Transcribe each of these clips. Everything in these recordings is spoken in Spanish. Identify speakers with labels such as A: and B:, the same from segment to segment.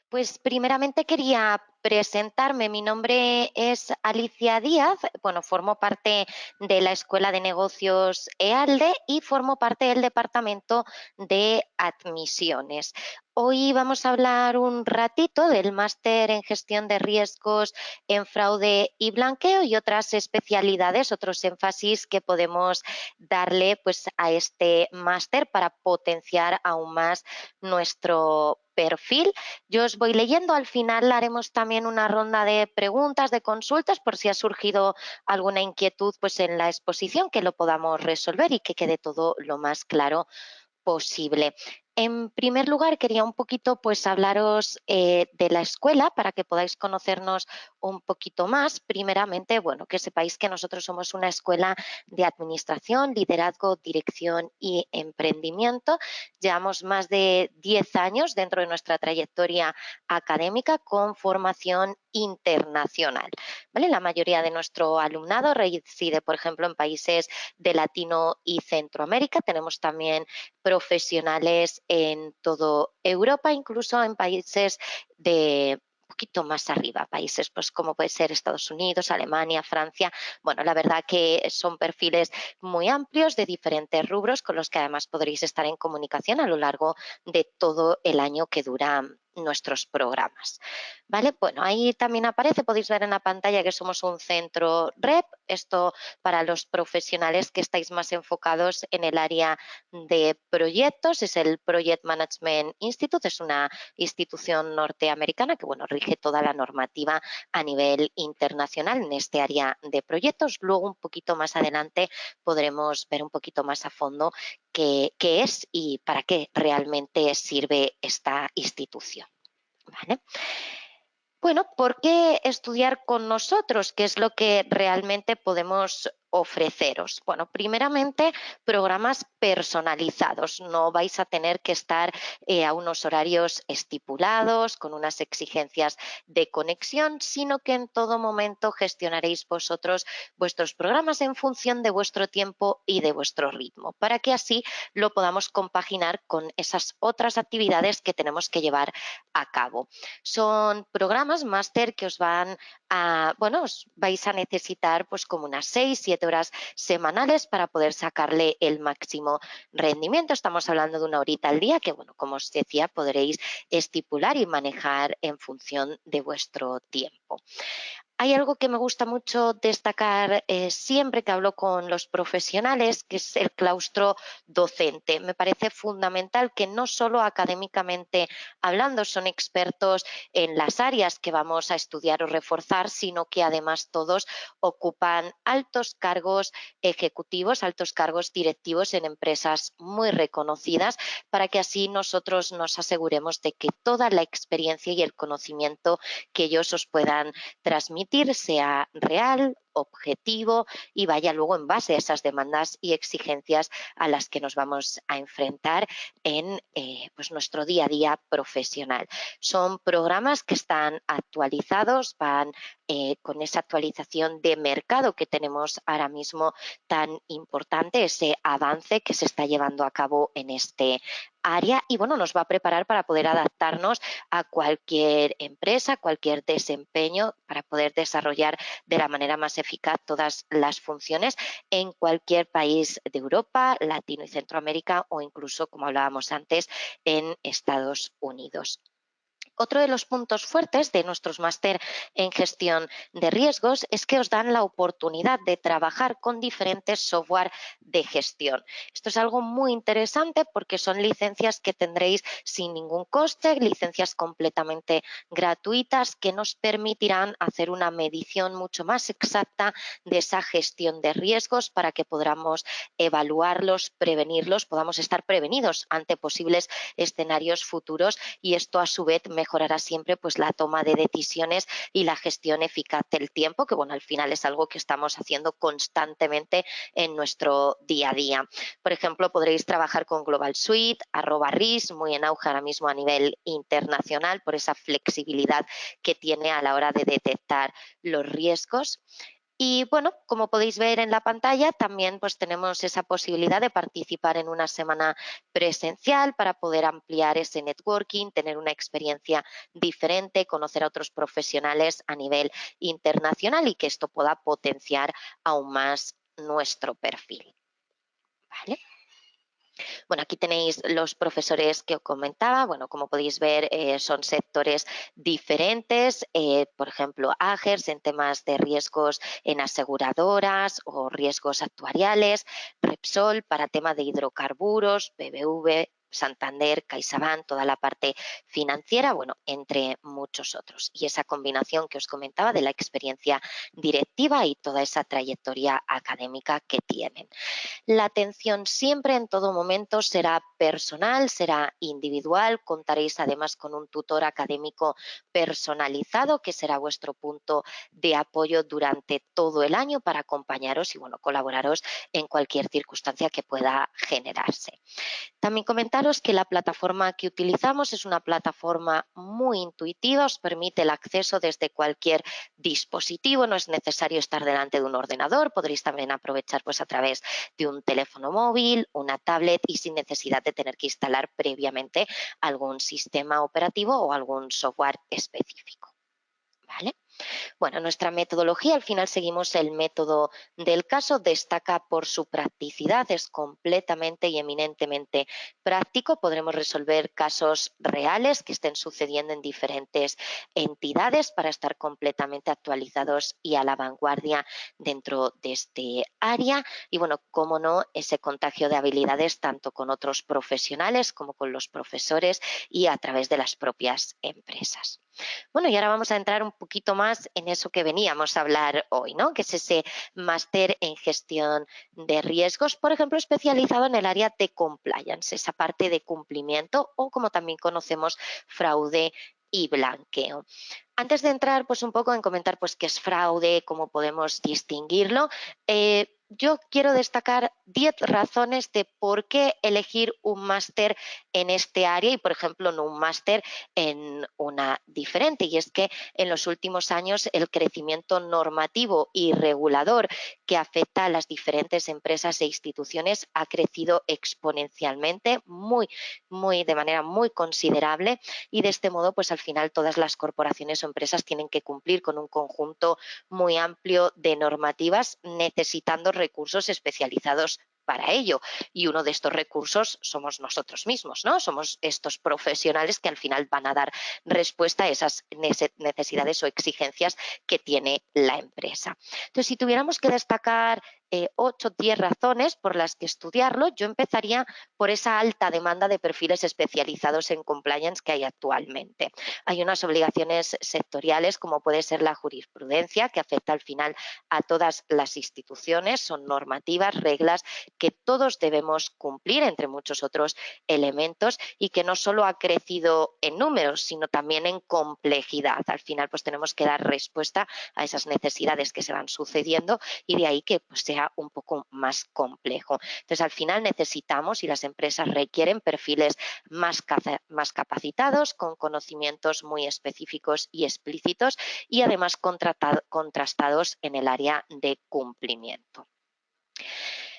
A: Pues primeramente quería presentarme. Mi nombre es Alicia Díaz. Bueno, formo parte de la Escuela de Negocios EALDE y formo parte del Departamento de Admisiones. Hoy vamos a hablar un ratito del máster en gestión de riesgos en fraude y blanqueo y otras especialidades, otros énfasis que podemos darle pues a este máster para potenciar aún más nuestro perfil. Yo os voy leyendo, al final haremos también una ronda de preguntas, de consultas, por si ha surgido alguna inquietud pues en la exposición, que lo podamos resolver y que quede todo lo más claro posible. En primer lugar, quería un poquito pues hablaros de la escuela para que podáis conocernos un poquito más. Primeramente, bueno, que sepáis que nosotros somos una escuela de administración, liderazgo, dirección y emprendimiento. Llevamos más de 10 años dentro de nuestra trayectoria académica con formación internacional, ¿vale? La mayoría de nuestro alumnado reside, por ejemplo, en países de Latino y Centroamérica. Tenemos también profesionales en toda Europa, incluso en países de un poquito más arriba, países pues como puede ser Estados Unidos, Alemania, Francia. Bueno, la verdad que son perfiles muy amplios de diferentes rubros con los que además podréis estar en comunicación a lo largo de todo el año que duran nuestros programas. ¿Vale? Bueno, ahí también aparece, podéis ver en la pantalla que somos un centro REP, esto para los profesionales que estáis más enfocados en el área de proyectos, es el Project Management Institute, es una institución norteamericana que bueno, rige toda la normativa a nivel internacional en este área de proyectos. Luego un poquito más adelante podremos ver un poquito más a fondo qué es y para qué realmente sirve esta institución. ¿Vale? Bueno, ¿por qué estudiar con nosotros? ¿Qué es lo que realmente podemos ofreceros? Bueno, primeramente, programas personalizados. No vais a tener que estar a unos horarios estipulados, con unas exigencias de conexión, sino que en todo momento gestionaréis vosotros vuestros programas en función de vuestro tiempo y de vuestro ritmo, para que así lo podamos compaginar con esas otras actividades que tenemos que llevar a cabo. Son programas máster que os van a, bueno, os vais a necesitar pues como unas 6, 7 horas semanales para poder sacarle el máximo rendimiento. Estamos hablando de una horita al día que, bueno, como os decía, podréis estipular y manejar en función de vuestro tiempo. Hay algo que me gusta mucho destacar siempre que hablo con los profesionales, que es el claustro docente. Me parece fundamental que no solo académicamente hablando son expertos en las áreas que vamos a estudiar o reforzar, sino que además todos ocupan altos cargos ejecutivos, altos cargos directivos en empresas muy reconocidas, para que así nosotros nos aseguremos de que toda la experiencia y el conocimiento que ellos os puedan transmitir sea real, objetivo y vaya luego en base a esas demandas y exigencias a las que nos vamos a enfrentar en pues nuestro día a día profesional. Son programas que están actualizados, van con esa actualización de mercado que tenemos ahora mismo tan importante, ese avance que se está llevando a cabo en este área y bueno, nos va a preparar para poder adaptarnos a cualquier empresa, cualquier desempeño, para poder desarrollar de la manera más eficaz todas las funciones en cualquier país de Europa, Latino y Centroamérica o incluso, como hablábamos antes, en Estados Unidos. Otro de los puntos fuertes de nuestros máster en gestión de riesgos es que os dan la oportunidad de trabajar con diferentes software de gestión. Esto es algo muy interesante porque son licencias que tendréis sin ningún coste, licencias completamente gratuitas que nos permitirán hacer una medición mucho más exacta de esa gestión de riesgos para que podamos evaluarlos, prevenirlos, podamos estar prevenidos ante posibles escenarios futuros y esto a su vez mejorará siempre pues la toma de decisiones y la gestión eficaz del tiempo, que bueno, al final es algo que estamos haciendo constantemente en nuestro día a día. Por ejemplo, podréis trabajar con Global Suite, @RIS, muy en auge ahora mismo a nivel internacional por esa flexibilidad que tiene a la hora de detectar los riesgos. Y bueno, como podéis ver en la pantalla, también pues tenemos esa posibilidad de participar en una semana presencial para poder ampliar ese networking, tener una experiencia diferente, conocer a otros profesionales a nivel internacional y que esto pueda potenciar aún más nuestro perfil. ¿Vale? Bueno, aquí tenéis los profesores que os comentaba. Bueno, como podéis ver, son sectores diferentes. Por ejemplo, Agers en temas de riesgos en aseguradoras o riesgos actuariales, Repsol para tema de hidrocarburos, BBV, Santander, CaixaBank, toda la parte financiera, bueno, entre muchos otros. Y esa combinación que os comentaba de la experiencia directiva y toda esa trayectoria académica que tienen. La atención siempre en todo momento será personal, será individual. Contaréis además con un tutor académico personalizado que será vuestro punto de apoyo durante todo el año para acompañaros y bueno, colaboraros en cualquier circunstancia que pueda generarse. También comentaros que la plataforma que utilizamos es una plataforma muy intuitiva, os permite el acceso desde cualquier dispositivo, no es necesario estar delante de un ordenador, podréis también aprovechar pues a través de un teléfono móvil, una tablet y sin necesidad de tener que instalar previamente algún sistema operativo o algún software específico. ¿Vale? Bueno, nuestra metodología, al final seguimos el método del caso, destaca por su practicidad, es completamente y eminentemente práctico. Podremos resolver casos reales que estén sucediendo en diferentes entidades para estar completamente actualizados y a la vanguardia dentro de este área. Y bueno, cómo no, ese contagio de habilidades tanto con otros profesionales como con los profesores y a través de las propias empresas. Bueno, y ahora vamos a entrar un poquito más en eso que veníamos a hablar hoy, ¿no? Que es ese máster en gestión de riesgos, por ejemplo, especializado en el área de compliance, esa parte de cumplimiento o como también conocemos fraude y blanqueo. Antes de entrar pues un poco en comentar pues qué es fraude, cómo podemos distinguirlo, yo quiero destacar 10 razones de por qué elegir un máster en este área y, por ejemplo, no un máster en una diferente. Y es que en los últimos años el crecimiento normativo y regulador que afecta a las diferentes empresas e instituciones ha crecido exponencialmente, de manera muy considerable y de este modo, pues al final todas las corporaciones o empresas tienen que cumplir con un conjunto muy amplio de normativas necesitando recursos especializados para ello. Y uno de estos recursos somos nosotros mismos, ¿no? Somos estos profesionales que al final van a dar respuesta a esas necesidades o exigencias que tiene la empresa. Entonces, si tuviéramos que destacar 8 o 10 razones por las que estudiarlo, yo empezaría por esa alta demanda de perfiles especializados en compliance que hay actualmente. Hay unas obligaciones sectoriales como puede ser la jurisprudencia, que afecta al final a todas las instituciones, son normativas, reglas que todos debemos cumplir, entre muchos otros elementos, y que no solo ha crecido en números, sino también en complejidad. Al final, pues tenemos que dar respuesta a esas necesidades que se van sucediendo y de ahí que pues, sea un poco más complejo. Entonces, al final necesitamos y las empresas requieren perfiles más capacitados, con conocimientos muy específicos y explícitos y además contrastados en el área de cumplimiento.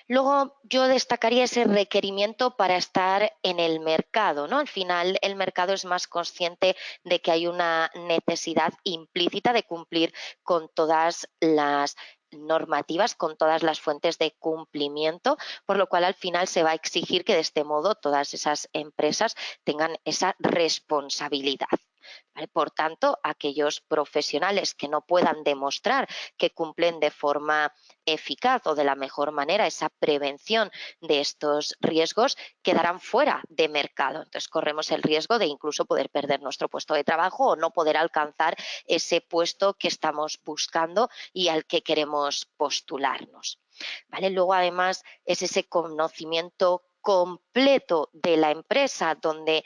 A: Luego yo destacaría ese requerimiento para estar en el mercado, ¿no? Al final el mercado es más consciente de que hay una necesidad implícita de cumplir con todas las normativas, con todas las fuentes de cumplimiento, por lo cual al final se va a exigir que de este modo todas esas empresas tengan esa responsabilidad. ¿Vale? Por tanto, aquellos profesionales que no puedan demostrar que cumplen de forma eficaz o de la mejor manera esa prevención de estos riesgos quedarán fuera de mercado. Entonces corremos el riesgo de incluso poder perder nuestro puesto de trabajo o no poder alcanzar ese puesto que estamos buscando y al que queremos postularnos. ¿Vale? Luego además es ese conocimiento completo de la empresa donde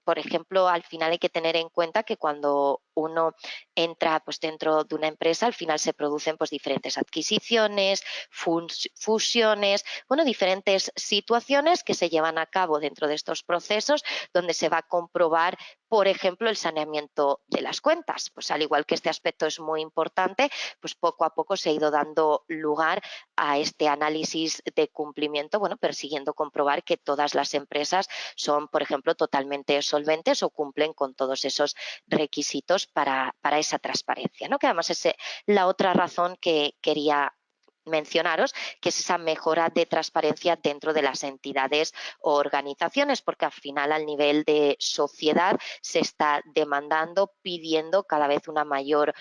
A: por ejemplo, al final hay que tener en cuenta que cuando uno entra pues, dentro de una empresa, al final se producen pues, diferentes adquisiciones, fusiones, bueno, diferentes situaciones que se llevan a cabo dentro de estos procesos donde se va a comprobar, por ejemplo, el saneamiento de las cuentas. Pues al igual que este aspecto es muy importante, pues poco a poco se ha ido dando lugar a este análisis de cumplimiento, bueno, persiguiendo comprobar que todas las empresas son, por ejemplo, totalmente solventes o cumplen con todos esos requisitos para esa transparencia, ¿no? Que además es la otra razón que quería mencionaros, que es esa mejora de transparencia dentro de las entidades o organizaciones, porque al final al nivel de sociedad se está demandando, pidiendo cada vez una mayor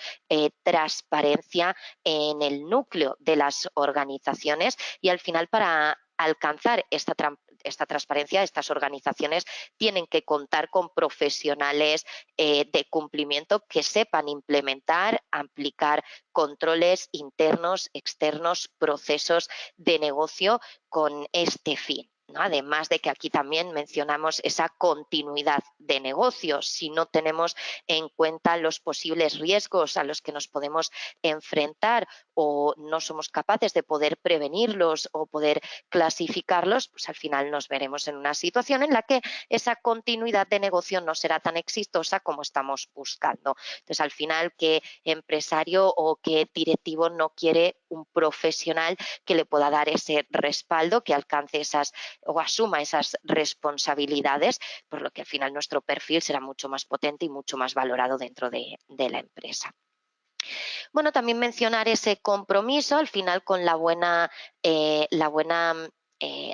A: transparencia en el núcleo de las organizaciones y al final para alcanzar esta transparencia, estas organizaciones tienen que contar con profesionales de cumplimiento que sepan implementar, aplicar controles internos, externos, procesos de negocio con este fin, ¿no? Además de que aquí también mencionamos esa continuidad de negocio. Si no tenemos en cuenta los posibles riesgos a los que nos podemos enfrentar o no somos capaces de poder prevenirlos o poder clasificarlos, pues al final nos veremos en una situación en la que esa continuidad de negocio no será tan exitosa como estamos buscando. Entonces, al final, ¿qué empresario o qué directivo no quiere un profesional que le pueda dar ese respaldo, que alcance esas o asuma esas responsabilidades, por lo que al final nuestro perfil será mucho más potente y mucho más valorado dentro de la empresa? Bueno, también mencionar ese compromiso al final con la buena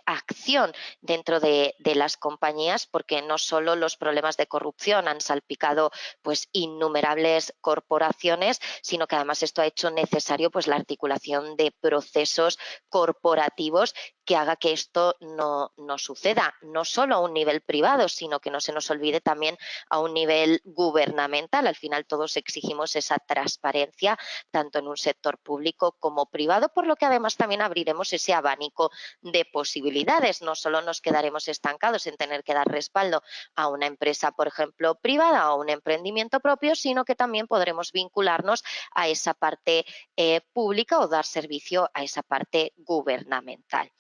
A: acción dentro de las compañías, porque no solo los problemas de corrupción han salpicado pues innumerables corporaciones, sino que además esto ha hecho necesario pues la articulación de procesos corporativos que haga que esto no suceda, no solo a un nivel privado, sino que no se nos olvide también a un nivel gubernamental. Al final todos exigimos esa transparencia, tanto en un sector público como privado, por lo que además también abriremos ese abanico de posibilidades. No solo nos quedaremos estancados en tener que dar respaldo a una empresa, por ejemplo, privada o un emprendimiento propio, sino que también podremos vincularnos a esa parte pública o dar servicio a esa parte gubernamental.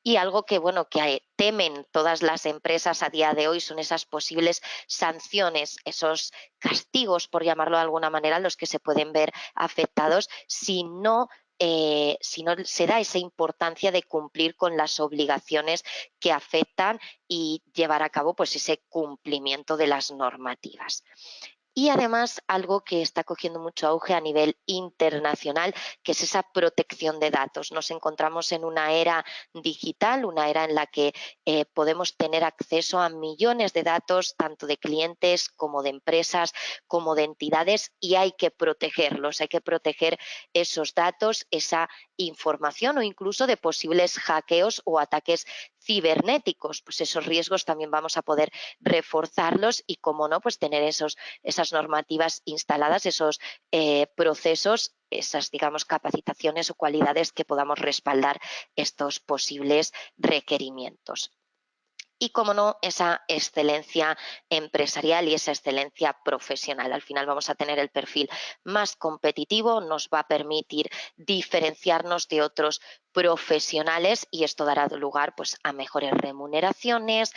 A: Y algo que, bueno, que temen todas las empresas a día de hoy son esas posibles sanciones, esos castigos, por llamarlo de alguna manera, los que se pueden ver afectados si no se da esa importancia de cumplir con las obligaciones que afectan y llevar a cabo pues, ese cumplimiento de las normativas. Y además algo que está cogiendo mucho auge a nivel internacional, que es esa protección de datos. Nos encontramos en una era digital, una era en la que podemos tener acceso a millones de datos, tanto de clientes como de empresas, como de entidades, y hay que protegerlos, hay que proteger esos datos, esa información o incluso de posibles hackeos o ataques cibernéticos. Pues esos riesgos también vamos a poder reforzarlos y, como no, pues tener esas normativas instaladas, esos procesos, esas, digamos, capacitaciones o cualidades que podamos respaldar estos posibles requerimientos. Y, como no, esa excelencia empresarial y esa excelencia profesional. Al final vamos a tener el perfil más competitivo, nos va a permitir diferenciarnos de otros profesionales y esto dará lugar pues, a mejores remuneraciones,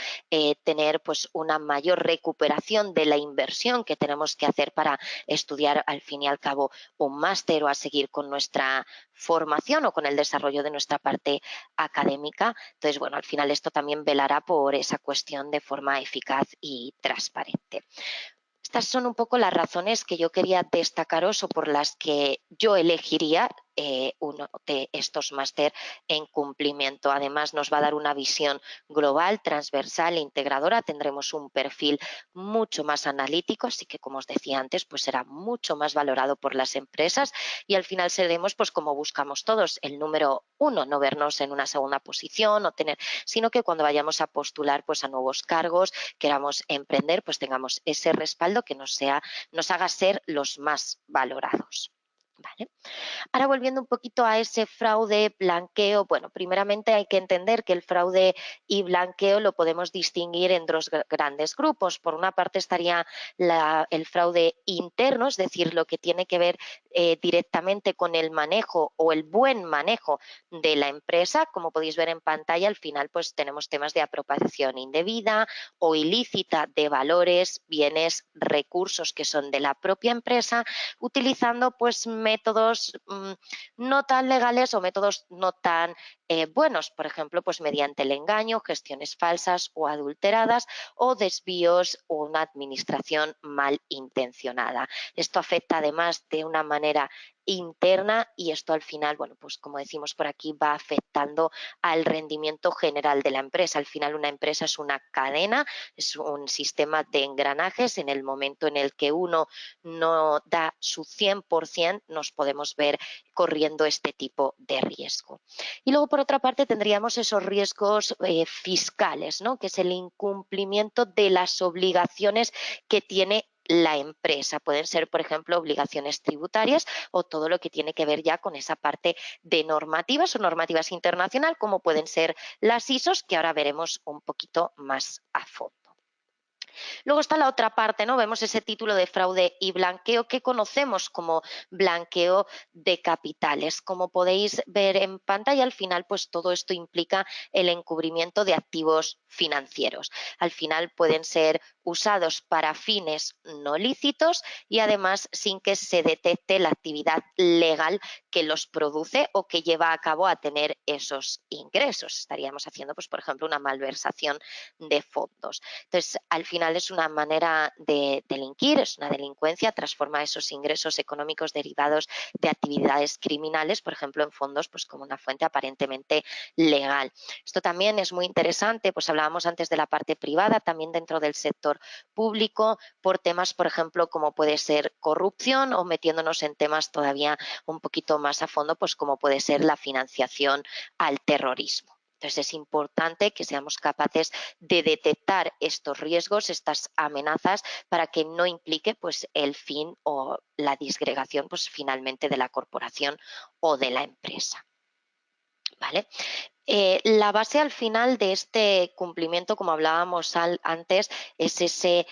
A: tener pues, una mayor recuperación de la inversión que tenemos que hacer para estudiar al fin y al cabo un máster o a seguir con nuestra formación o con el desarrollo de nuestra parte académica. Entonces, bueno, al final esto también velará por esa cuestión de forma eficaz y transparente. Estas son un poco las razones que yo quería destacaros o por las que yo elegiría uno de estos máster en cumplimiento. Además, nos va a dar una visión global, transversal e integradora. Tendremos un perfil mucho más analítico, así que, como os decía antes, pues será mucho más valorado por las empresas y al final seremos, pues como buscamos todos, el número uno, no vernos en una segunda posición o tener, sino que cuando vayamos a postular pues a nuevos cargos, queramos emprender, pues tengamos ese respaldo que nos haga ser los más valorados. ¿Vale? Ahora volviendo un poquito a ese fraude, blanqueo, bueno, primeramente hay que entender que el fraude y blanqueo lo podemos distinguir en dos grandes grupos. Por una parte estaría el fraude interno, es decir, lo que tiene que ver directamente con el manejo o el buen manejo de la empresa. Como podéis ver en pantalla, al final pues tenemos temas de apropiación indebida o ilícita de valores, bienes, recursos que son de la propia empresa, utilizando pues métodos no tan legales o métodos no tan buenos, por ejemplo, pues mediante el engaño, gestiones falsas o adulteradas o desvíos o una administración mal intencionada. Esto afecta además de una manera interna y esto al final, bueno, pues como decimos por aquí, va afectando al rendimiento general de la empresa. Al final una empresa es una cadena, es un sistema de engranajes. En el momento en el que uno no da su 100%, nos podemos ver corriendo este tipo de riesgo. Y luego, por otra parte, tendríamos esos riesgos fiscales, ¿no? Que es el incumplimiento de las obligaciones que tiene la empresa. Pueden ser, por ejemplo, obligaciones tributarias o todo lo que tiene que ver ya con esa parte de normativas o normativas internacional, como pueden ser las ISOs, que ahora veremos un poquito más a fondo. Luego está la otra parte, ¿no? Vemos ese título de fraude y blanqueo que conocemos como blanqueo de capitales. Como podéis ver en pantalla, al final, pues todo esto implica el encubrimiento de activos financieros. Al final pueden ser usados para fines no lícitos y además sin que se detecte la actividad legal que los produce o que lleva a cabo a tener esos ingresos. Estaríamos haciendo, pues, por ejemplo, una malversación de fondos. Entonces, al final es una manera de delinquir, es una delincuencia, transforma esos ingresos económicos derivados de actividades criminales, por ejemplo, en fondos, pues como una fuente aparentemente legal. Esto también es muy interesante, pues hablábamos antes de la parte privada, también dentro del sector público, por temas, por ejemplo, como puede ser corrupción o metiéndonos en temas todavía un poquito más a fondo, pues como puede ser la financiación al terrorismo. Entonces es importante que seamos capaces de detectar estos riesgos, estas amenazas, para que no implique pues, el fin o la disgregación pues, finalmente de la corporación o de la empresa. ¿Vale? La base al final de este cumplimiento, como hablábamos antes, es ese,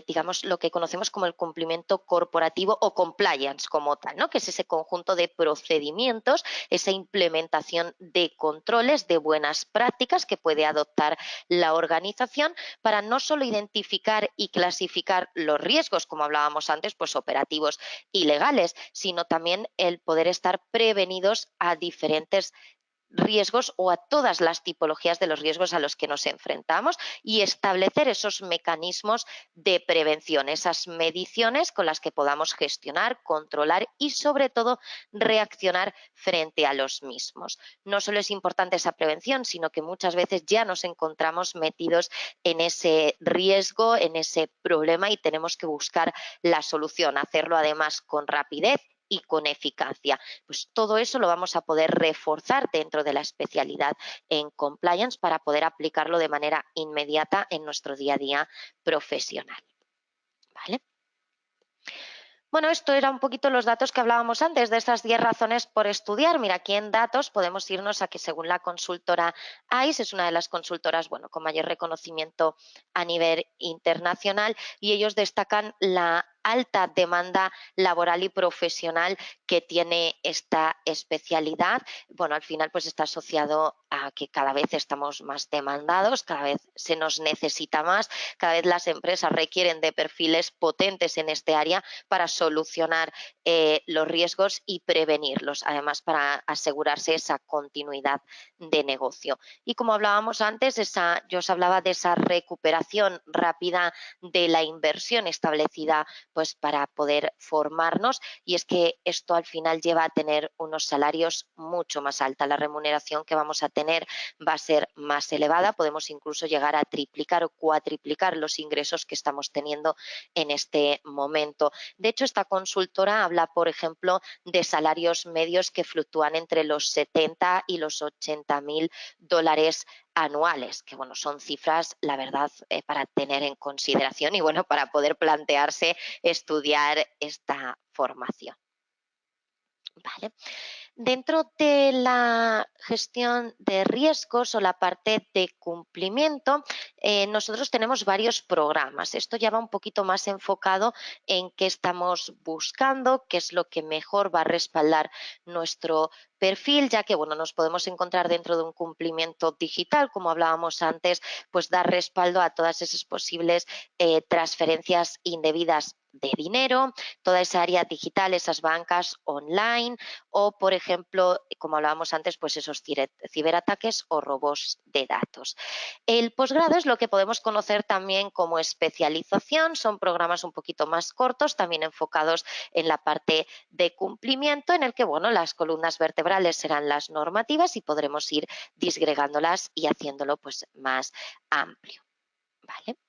A: digamos, lo que conocemos como el cumplimiento corporativo o compliance como tal, ¿no? Que es ese conjunto de procedimientos, esa implementación de controles, de buenas prácticas que puede adoptar la organización para no solo identificar y clasificar los riesgos, como hablábamos antes, pues operativos y legales, sino también el poder estar prevenidos a diferentes riesgos o a todas las tipologías de los riesgos a los que nos enfrentamos y establecer esos mecanismos de prevención, esas mediciones con las que podamos gestionar, controlar y sobre todo reaccionar frente a los mismos. No solo es importante esa prevención, sino que muchas veces ya nos encontramos metidos en ese riesgo, en ese problema y tenemos que buscar la solución, hacerlo además con rapidez y con eficacia. Pues todo eso lo vamos a poder reforzar dentro de la especialidad en compliance para poder aplicarlo de manera inmediata en nuestro día a día profesional. ¿Vale? Bueno, esto era un poquito los datos que hablábamos antes de esas 10 razones por estudiar. Mira, aquí en datos podemos irnos a que según la consultora ICE, es una de las consultoras bueno, con mayor reconocimiento a nivel internacional y ellos destacan la alta demanda laboral y profesional que tiene esta especialidad. Bueno, al final pues está asociado a que cada vez estamos más demandados, cada vez se nos necesita más, cada vez las empresas requieren de perfiles potentes en este área para solucionar los riesgos y prevenirlos, además para asegurarse esa continuidad de negocio. Y como hablábamos antes, yo os hablaba de esa recuperación rápida de la inversión establecida pues, para poder formarnos y es que esto al final lleva a tener unos salarios mucho más altos. La remuneración que vamos a tener va a ser más elevada, podemos incluso llegar a triplicar o cuatriplicar los ingresos que estamos teniendo en este momento. De hecho, esta consultora habla, por ejemplo, de salarios medios que fluctúan entre los 70 y los 80.000 dólares anuales, que bueno, son cifras, la verdad, para tener en consideración y bueno, para poder plantearse estudiar esta formación. Vale. Dentro de la gestión de riesgos o la parte de cumplimiento, nosotros tenemos varios programas. Esto ya va un poquito más enfocado en qué estamos buscando, qué es lo que mejor va a respaldar nuestro perfil, ya que bueno, nos podemos encontrar dentro de un cumplimiento digital, como hablábamos antes, pues dar respaldo a todas esas posibles transferencias indebidas de dinero, toda esa área digital, esas bancas online o, por ejemplo, como hablábamos antes, pues esos ciberataques o robos de datos. El posgrado es lo que podemos conocer también como especialización, son programas un poquito más cortos, también enfocados en la parte de cumplimiento, en el que bueno, las columnas vertebrales serán las normativas y podremos ir disgregándolas y haciéndolo pues más amplio. ¿Vale?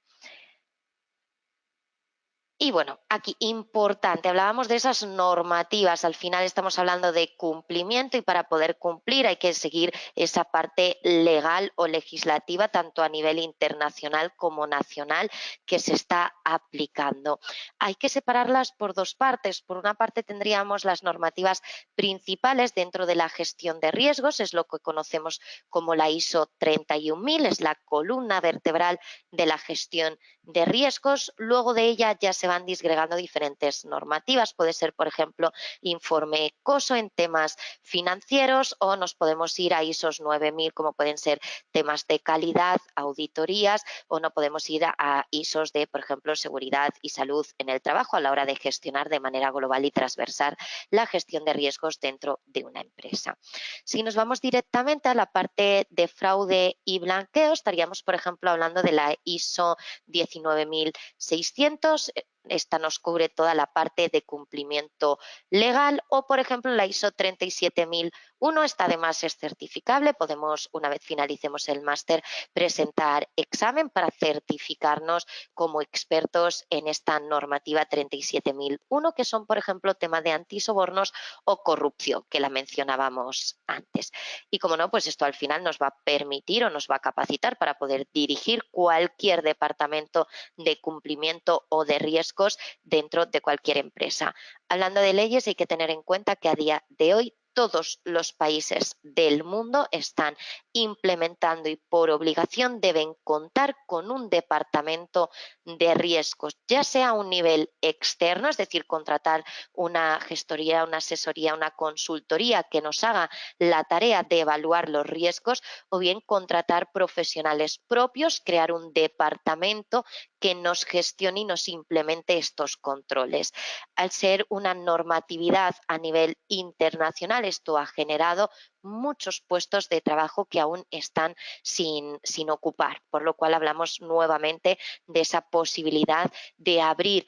A: Y bueno, aquí importante, hablábamos de esas normativas, al final estamos hablando de cumplimiento y para poder cumplir hay que seguir esa parte legal o legislativa, tanto a nivel internacional como nacional, que se está aplicando. Hay que separarlas por dos partes. Por una parte tendríamos las normativas principales dentro de la gestión de riesgos, es lo que conocemos como la ISO 31000, es la columna vertebral de la gestión de riesgos. Luego de ella ya se van disgregando diferentes normativas. Puede ser, por ejemplo, informe COSO en temas financieros o nos podemos ir a ISOs 9000 como pueden ser temas de calidad, auditorías o no podemos ir a ISOs de, por ejemplo, seguridad y salud en el trabajo a la hora de gestionar de manera global y transversal la gestión de riesgos dentro de una empresa. Si nos vamos directamente a la parte de fraude y blanqueo, estaríamos, por ejemplo, hablando de la ISO 19600. Esta nos cubre toda la parte de cumplimiento legal o, por ejemplo, la ISO 37001. Esta además es certificable. Podemos, una vez finalicemos el máster, presentar examen para certificarnos como expertos en esta normativa 37001, que son, por ejemplo, temas de antisobornos o corrupción, que la mencionábamos antes. Y como no, pues esto al final nos va a permitir o nos va a capacitar para poder dirigir cualquier departamento de cumplimiento o de riesgos dentro de cualquier empresa. Hablando de leyes, hay que tener en cuenta que a día de hoy todos los países del mundo están implementando y por obligación deben contar con un departamento de riesgos, ya sea a un nivel externo, es decir, contratar una gestoría, una asesoría, una consultoría que nos haga la tarea de evaluar los riesgos o bien contratar profesionales propios, crear un departamento que nos gestione y nos implemente estos controles. Al ser una normatividad a nivel internacional, esto ha generado muchos puestos de trabajo que aún están sin ocupar, por lo cual hablamos nuevamente de esa posibilidad de abrir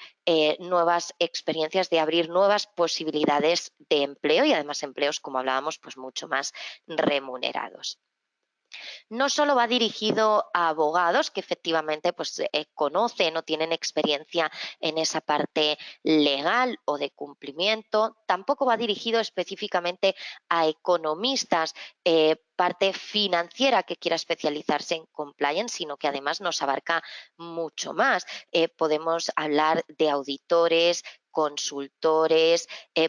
A: nuevas experiencias, de abrir nuevas posibilidades de empleo y además empleos, como hablábamos, pues mucho más remunerados. No solo va dirigido a abogados que efectivamente pues, conocen o tienen experiencia en esa parte legal o de cumplimiento, tampoco va dirigido específicamente a economistas, parte financiera que quiera especializarse en compliance, sino que además nos abarca mucho más. Podemos hablar de auditores, consultores,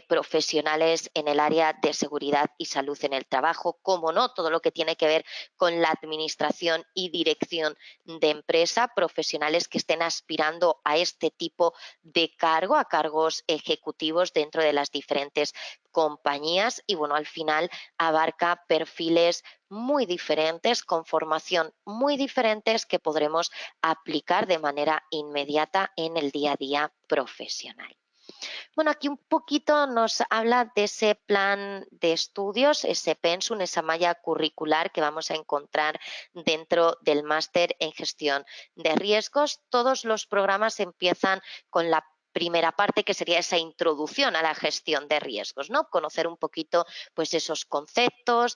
A: profesionales en el área de seguridad y salud en el trabajo, como no, todo lo que tiene que ver con la administración y dirección de empresa, profesionales que estén aspirando a este tipo de cargo, a cargos ejecutivos dentro de las diferentes compañías y bueno, al final abarca perfiles muy diferentes, con formación muy diferentes que podremos aplicar de manera inmediata en el día a día profesional. Bueno, aquí un poquito nos habla de ese plan de estudios, ese pensum, esa malla curricular que vamos a encontrar dentro del máster en gestión de riesgos. Todos los programas empiezan con la primera parte que sería esa introducción a la gestión de riesgos, ¿no? Conocer un poquito pues esos conceptos,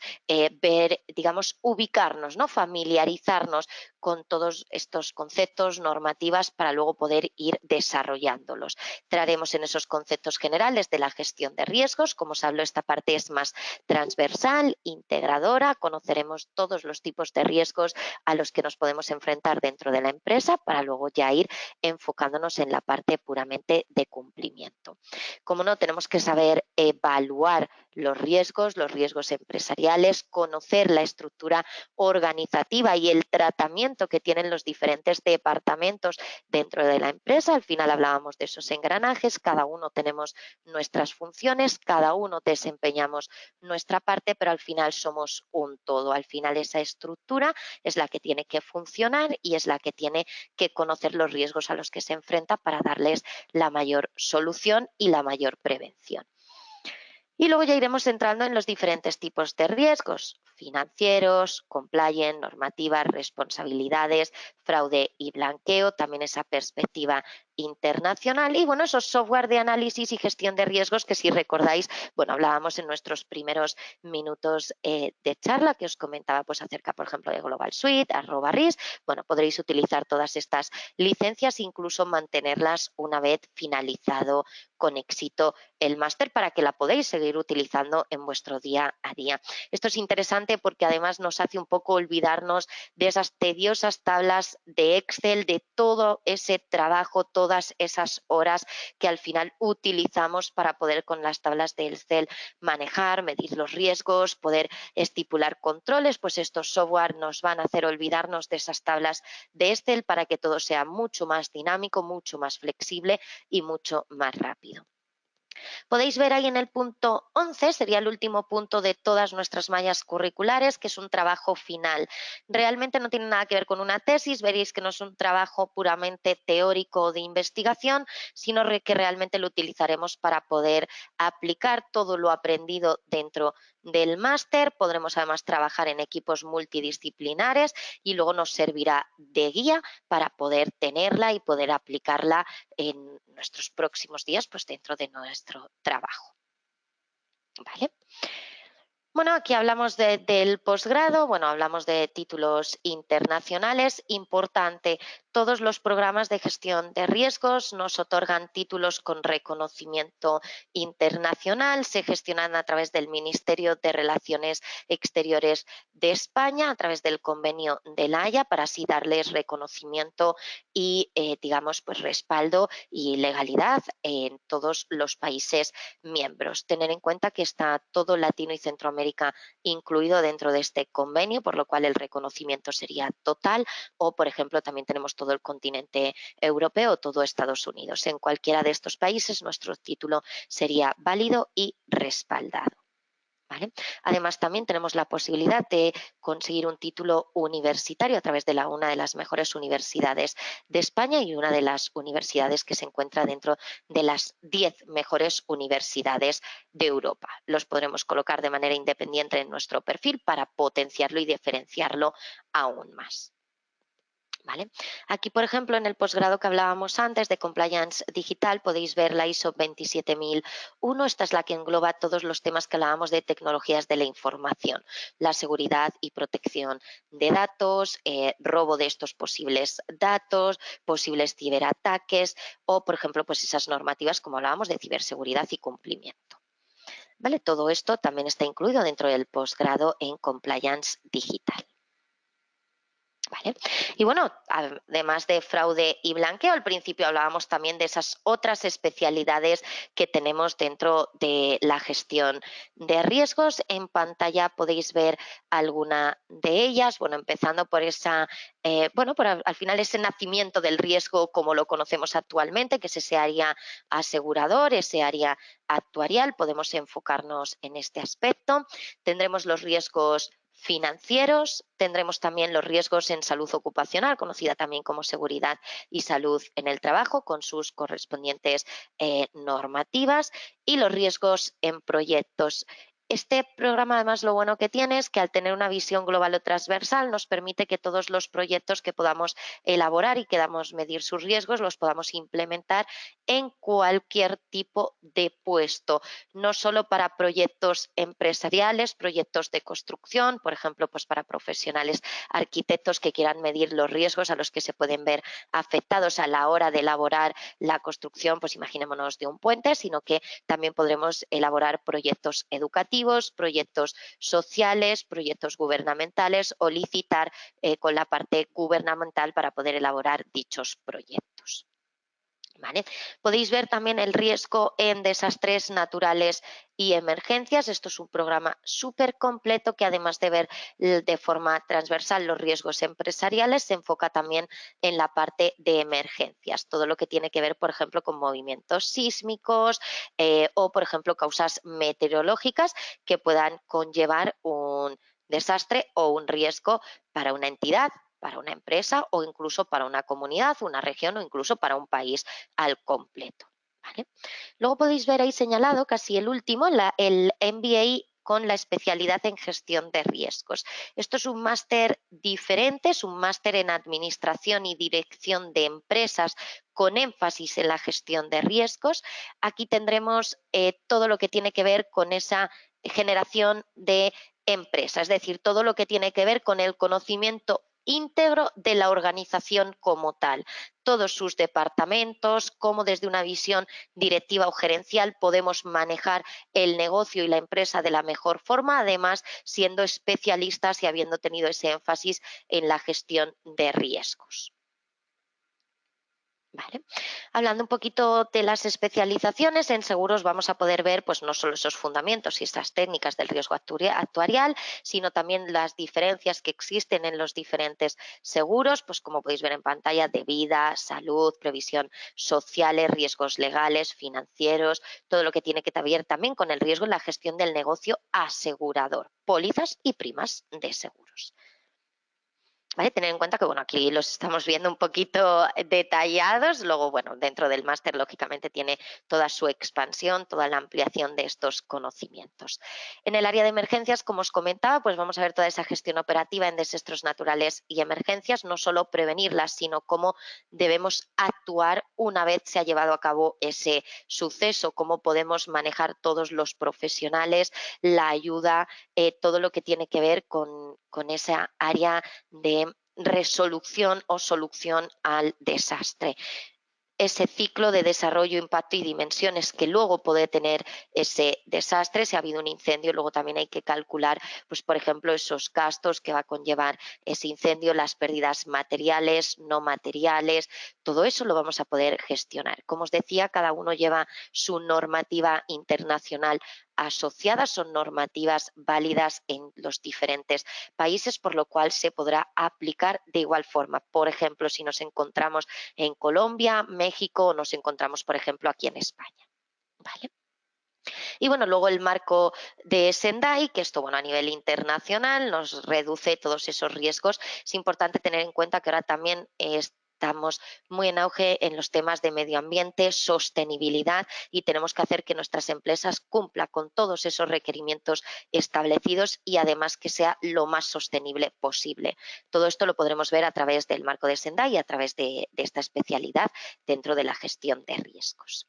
A: ver, digamos, ubicarnos, ¿no? Familiarizarnos con todos estos conceptos, normativas, para luego poder ir desarrollándolos. Entraremos en esos conceptos generales de la gestión de riesgos. Como os hablo, esta parte es más transversal, integradora. Conoceremos todos los tipos de riesgos a los que nos podemos enfrentar dentro de la empresa para luego ya ir enfocándonos en la parte puramente de cumplimiento. Como no, tenemos que saber evaluar los riesgos empresariales, conocer la estructura organizativa y el tratamiento que tienen los diferentes departamentos dentro de la empresa. Al final hablábamos de esos engranajes, cada uno tenemos nuestras funciones, cada uno desempeñamos nuestra parte, pero al final somos un todo. Al final esa estructura es la que tiene que funcionar y es la que tiene que conocer los riesgos a los que se enfrenta para darles la mayor solución y la mayor prevención. Y luego ya iremos entrando en los diferentes tipos de riesgos: financieros, compliance, normativas, responsabilidades, fraude y blanqueo, también esa perspectiva internacional y bueno, esos software de análisis y gestión de riesgos que, si recordáis, bueno, hablábamos en nuestros primeros minutos de charla, que os comentaba pues acerca, por ejemplo, de Global Suite, @RIS. Bueno, podréis utilizar todas estas licencias, incluso mantenerlas una vez finalizado con éxito el máster, para que la podáis seguir utilizando en vuestro día a día. Esto es interesante porque además nos hace un poco olvidarnos de esas tediosas tablas de Excel, de todo ese trabajo, todas esas horas que al final utilizamos para poder con las tablas de Excel manejar, medir los riesgos, poder estipular controles. Pues estos software nos van a hacer olvidarnos de esas tablas de Excel para que todo sea mucho más dinámico, mucho más flexible y mucho más rápido. Podéis ver ahí en el punto 11, sería el último punto de todas nuestras mallas curriculares, que es un trabajo final. Realmente no tiene nada que ver con una tesis, veréis que no es un trabajo puramente teórico o de investigación, sino que realmente lo utilizaremos para poder aplicar todo lo aprendido dentro del máster. Podremos además trabajar en equipos multidisciplinares y luego nos servirá de guía para poder tenerla y poder aplicarla en nuestros próximos días, pues dentro de nuestro trabajo. ¿Vale? Bueno, aquí hablamos del posgrado, bueno, hablamos de títulos internacionales. Importante, todos los programas de gestión de riesgos nos otorgan títulos con reconocimiento internacional, se gestionan a través del Ministerio de Relaciones Exteriores de España, a través del convenio de La Haya, para así darles reconocimiento y, digamos, pues respaldo y legalidad en todos los países miembros. Tener en cuenta que está todo Latino y Centroamérica incluido dentro de este convenio, por lo cual el reconocimiento sería total. O, por ejemplo, también tenemos todo el continente europeo, todo Estados Unidos. En cualquiera de estos países nuestro título sería válido y respaldado. ¿Vale? Además, también tenemos la posibilidad de conseguir un título universitario a través de una de las mejores universidades de España y una de las universidades que se encuentra dentro de las 10 mejores universidades de Europa. Los podremos colocar de manera independiente en nuestro perfil para potenciarlo y diferenciarlo aún más. ¿Vale? Aquí, por ejemplo, en el posgrado que hablábamos antes de Compliance Digital, podéis ver la ISO 27001. Esta es la que engloba todos los temas que hablábamos de tecnologías de la información, la seguridad y protección de datos, robo de estos posibles datos, posibles ciberataques o, por ejemplo, pues esas normativas, como hablábamos, de ciberseguridad y cumplimiento. ¿Vale? Todo esto también está incluido dentro del posgrado en Compliance Digital. ¿Vale? Y bueno, además de fraude y blanqueo, al principio hablábamos también de esas otras especialidades que tenemos dentro de la gestión de riesgos. En pantalla podéis ver alguna de ellas, bueno, empezando por esa, por al final ese nacimiento del riesgo como lo conocemos actualmente, que es ese área asegurador, ese área actuarial. Podemos enfocarnos en este aspecto. Tendremos los riesgos financieros, tendremos también los riesgos en salud ocupacional, conocida también como seguridad y salud en el trabajo, con sus correspondientes normativas, y los riesgos en proyectos Este programa, además, lo bueno que tiene es que al tener una visión global o transversal nos permite que todos los proyectos que podamos elaborar y que podamos medir sus riesgos los podamos implementar en cualquier tipo de puesto, no solo para proyectos empresariales, proyectos de construcción, por ejemplo, pues para profesionales arquitectos que quieran medir los riesgos a los que se pueden ver afectados a la hora de elaborar la construcción, pues imaginémonos de un puente, sino que también podremos elaborar proyectos educativos, proyectos sociales, proyectos gubernamentales o licitar con la parte gubernamental para poder elaborar dichos proyectos. ¿Vale? Podéis ver también el riesgo en desastres naturales y emergencias. Esto es un programa súper completo que, además de ver de forma transversal los riesgos empresariales, se enfoca también en la parte de emergencias. Todo lo que tiene que ver, por ejemplo, con movimientos sísmicos o, por ejemplo, causas meteorológicas que puedan conllevar un desastre o un riesgo para una entidad, para una empresa o incluso para una comunidad, una región o incluso para un país al completo. ¿Vale? Luego podéis ver ahí señalado, casi el último, el MBA con la especialidad en gestión de riesgos. Esto es un máster diferente, es un máster en administración y dirección de empresas con énfasis en la gestión de riesgos. Aquí tendremos todo lo que tiene que ver con esa generación de empresa, es decir, todo lo que tiene que ver con el conocimiento íntegro de la organización como tal, todos sus departamentos, cómo desde una visión directiva o gerencial podemos manejar el negocio y la empresa de la mejor forma, además siendo especialistas y habiendo tenido ese énfasis en la gestión de riesgos. Vale. Hablando un poquito de las especializaciones, en seguros vamos a poder ver pues no solo esos fundamentos y estas técnicas del riesgo actuarial, sino también las diferencias que existen en los diferentes seguros, pues como podéis ver en pantalla, de vida, salud, previsión sociales, riesgos legales, financieros, todo lo que tiene que ver también con el riesgo en la gestión del negocio asegurador, pólizas y primas de seguros. ¿Vale? Tener en cuenta que, bueno, aquí los estamos viendo un poquito detallados, luego, bueno, dentro del máster, lógicamente, tiene toda su expansión, toda la ampliación de estos conocimientos. En el área de emergencias, como os comentaba, pues vamos a ver toda esa gestión operativa en desastres naturales y emergencias, no solo prevenirlas, sino cómo debemos actuar una vez se ha llevado a cabo ese suceso, cómo podemos manejar todos los profesionales, la ayuda, todo lo que tiene que ver con esa área de resolución o solución al desastre. Ese ciclo de desarrollo, impacto y dimensiones que luego puede tener ese desastre. Si ha habido un incendio, luego también hay que calcular, pues, por ejemplo, esos gastos que va a conllevar ese incendio, las pérdidas materiales, no materiales, todo eso lo vamos a poder gestionar. Como os decía, cada uno lleva su normativa internacional asociada, son normativas válidas en los diferentes países, por lo cual se podrá aplicar de igual forma. Por ejemplo, si nos encontramos en Colombia, México o nos encontramos, por ejemplo, aquí en España. ¿Vale? Y bueno, luego el marco de Sendai, que esto, bueno, a nivel internacional nos reduce todos esos riesgos. Es importante tener en cuenta que ahora también estamos muy en auge en los temas de medio ambiente, sostenibilidad, y tenemos que hacer que nuestras empresas cumplan con todos esos requerimientos establecidos y además que sea lo más sostenible posible. Todo esto lo podremos ver a través del marco de Sendai y a través de esta especialidad dentro de la gestión de riesgos.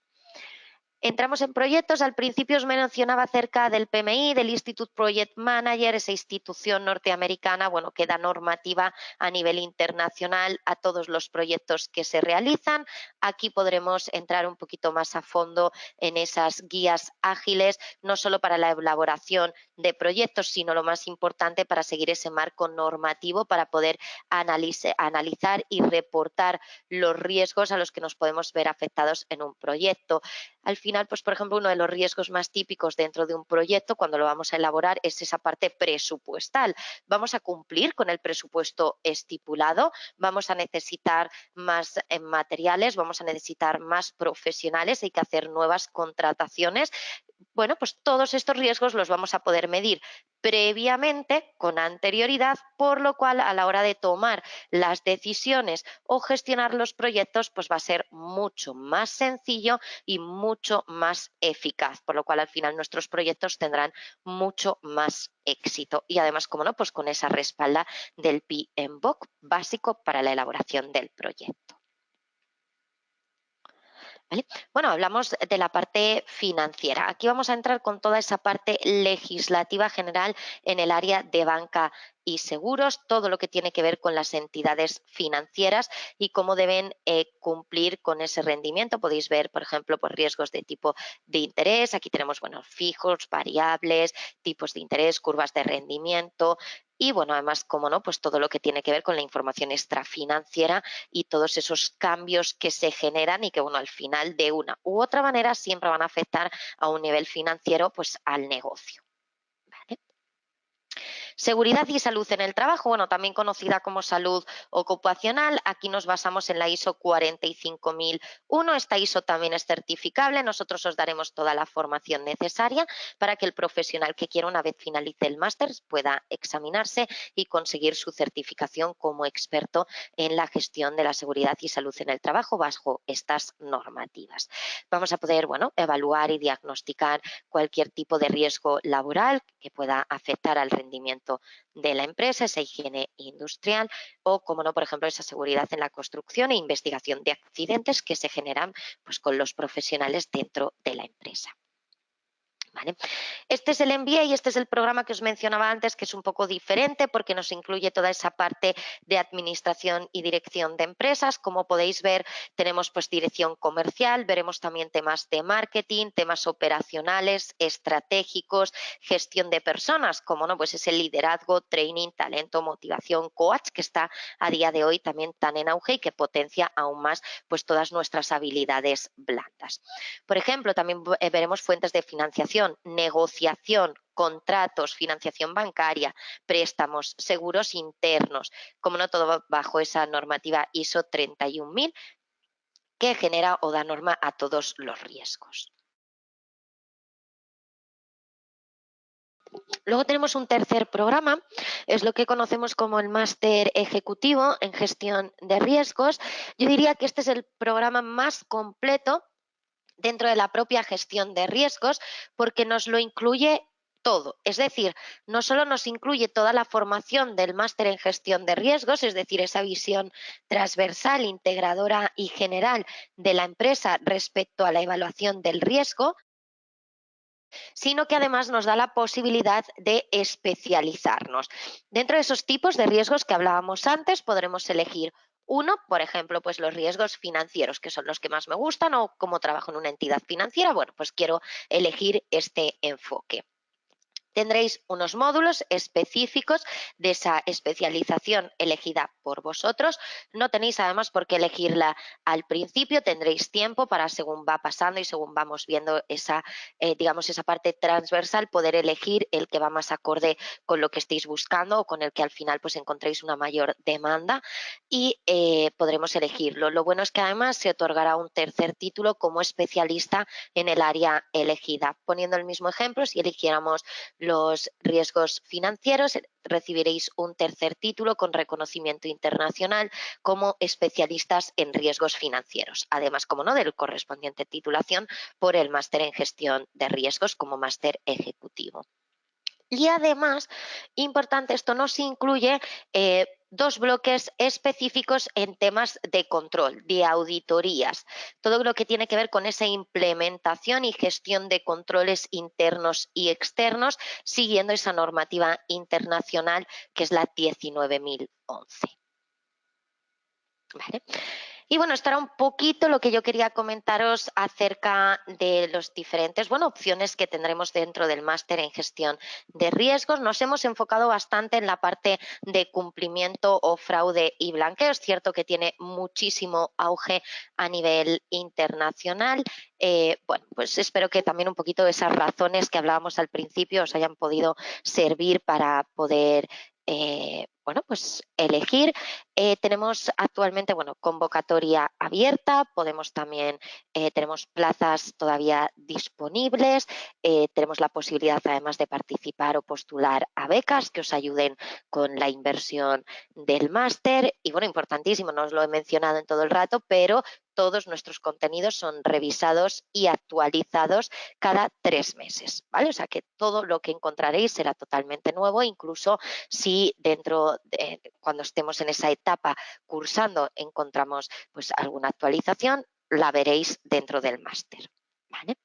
A: Entramos en proyectos. Al principio os mencionaba acerca del PMI, del Institute Project Manager, esa institución norteamericana, bueno, que da normativa a nivel internacional a todos los proyectos que se realizan. Aquí podremos entrar un poquito más a fondo en esas guías ágiles, no solo para la elaboración de proyectos, sino lo más importante para seguir ese marco normativo para poder analizar y reportar los riesgos a los que nos podemos ver afectados en un proyecto. Al final, pues, por ejemplo, uno de los riesgos más típicos dentro de un proyecto cuando lo vamos a elaborar es esa parte presupuestal. ¿Vamos a cumplir con el presupuesto estipulado? ¿Vamos a necesitar más materiales? ¿Vamos a necesitar más profesionales? ¿Hay que hacer nuevas contrataciones? Bueno, pues todos estos riesgos los vamos a poder medir previamente, con anterioridad, por lo cual a la hora de tomar las decisiones o gestionar los proyectos, pues va a ser mucho más sencillo y mucho más eficaz, por lo cual al final nuestros proyectos tendrán mucho más éxito. Y además, como no, pues con esa respalda del PMBOK básico para la elaboración del proyecto. ¿Vale? Bueno, hablamos de la parte financiera. Aquí vamos a entrar con toda esa parte legislativa general en el área de banca y seguros, todo lo que tiene que ver con las entidades financieras y cómo deben cumplir con ese rendimiento. Podéis ver, por ejemplo, por riesgos de tipo de interés. Aquí tenemos, bueno, fijos, variables, tipos de interés, curvas de rendimiento. Y bueno, además, como no, pues todo lo que tiene que ver con la información extrafinanciera y todos esos cambios que se generan y que, bueno, al final de una u otra manera siempre van a afectar a un nivel financiero, pues al negocio. ¿Vale? Seguridad y salud en el trabajo, bueno, también conocida como salud ocupacional. Aquí nos basamos en la ISO 45001. Esta ISO también es certificable. Nosotros os daremos toda la formación necesaria para que el profesional que quiera, una vez finalice el máster, pueda examinarse y conseguir su certificación como experto en la gestión de la seguridad y salud en el trabajo bajo estas normativas. Vamos a poder, bueno, evaluar y diagnosticar cualquier tipo de riesgo laboral que pueda afectar al rendimiento de la empresa, esa higiene industrial o, como no, por ejemplo, esa seguridad en la construcción e investigación de accidentes que se generan, pues, con los profesionales dentro de la empresa. ¿Vale? Este es el MBA y este es el programa que os mencionaba antes, que es un poco diferente porque nos incluye toda esa parte de administración y dirección de empresas. Como podéis ver, tenemos pues dirección comercial, veremos también temas de marketing, temas operacionales, estratégicos, gestión de personas, como no, pues ese liderazgo, training, talento, motivación, coach, que está a día de hoy también tan en auge y que potencia aún más pues todas nuestras habilidades blandas. Por ejemplo, también veremos fuentes de financiación, negociación, contratos, financiación bancaria, préstamos, seguros internos, como no, todo bajo esa normativa ISO 31000 que genera o da norma a todos los riesgos. Luego tenemos un tercer programa, es lo que conocemos como el máster ejecutivo en gestión de riesgos. Yo diría que este es el programa más completo dentro de la propia gestión de riesgos, porque nos lo incluye todo. Es decir, no solo nos incluye toda la formación del máster en gestión de riesgos, es decir, esa visión transversal, integradora y general de la empresa respecto a la evaluación del riesgo, sino que además nos da la posibilidad de especializarnos. Dentro de esos tipos de riesgos que hablábamos antes, podremos elegir uno, por ejemplo, pues los riesgos financieros, que son los que más me gustan, o como trabajo en una entidad financiera, bueno, pues quiero elegir este enfoque. Tendréis unos módulos específicos de esa especialización elegida por vosotros. No tenéis además por qué elegirla al principio, tendréis tiempo para, según va pasando y según vamos viendo esa, digamos, esa parte transversal, poder elegir el que va más acorde con lo que estéis buscando o con el que al final pues encontréis una mayor demanda y podremos elegirlo. Lo bueno es que además se otorgará un tercer título como especialista en el área elegida. Poniendo el mismo ejemplo, si eligiéramos los riesgos financieros, recibiréis un tercer título con reconocimiento internacional como especialistas en riesgos financieros. Además, como no, del correspondiente titulación por el máster en gestión de riesgos como máster ejecutivo. Y además, importante, esto nos incluye dos bloques específicos en temas de control, de auditorías, todo lo que tiene que ver con esa implementación y gestión de controles internos y externos, siguiendo esa normativa internacional que es la 19011. ¿Vale? Y bueno, esto era un poquito lo que yo quería comentaros acerca de los diferentes, bueno, opciones que tendremos dentro del máster en gestión de riesgos. Nos hemos enfocado bastante en la parte de cumplimiento o fraude y blanqueo. Es cierto que tiene muchísimo auge a nivel internacional. Bueno, pues espero que también un poquito esas razones que hablábamos al principio os hayan podido servir para poder bueno, pues elegir. Tenemos actualmente, bueno, convocatoria abierta, podemos también, tenemos plazas todavía disponibles, tenemos la posibilidad además de participar o postular a becas que os ayuden con la inversión del máster y bueno, importantísimo, no os lo he mencionado en todo el rato, pero todos nuestros contenidos son revisados y actualizados cada 3 meses, ¿vale? O sea que todo lo que encontraréis será totalmente nuevo, incluso si dentro de cuando estemos en esa etapa cursando encontramos pues alguna actualización, la veréis dentro del máster, ¿vale?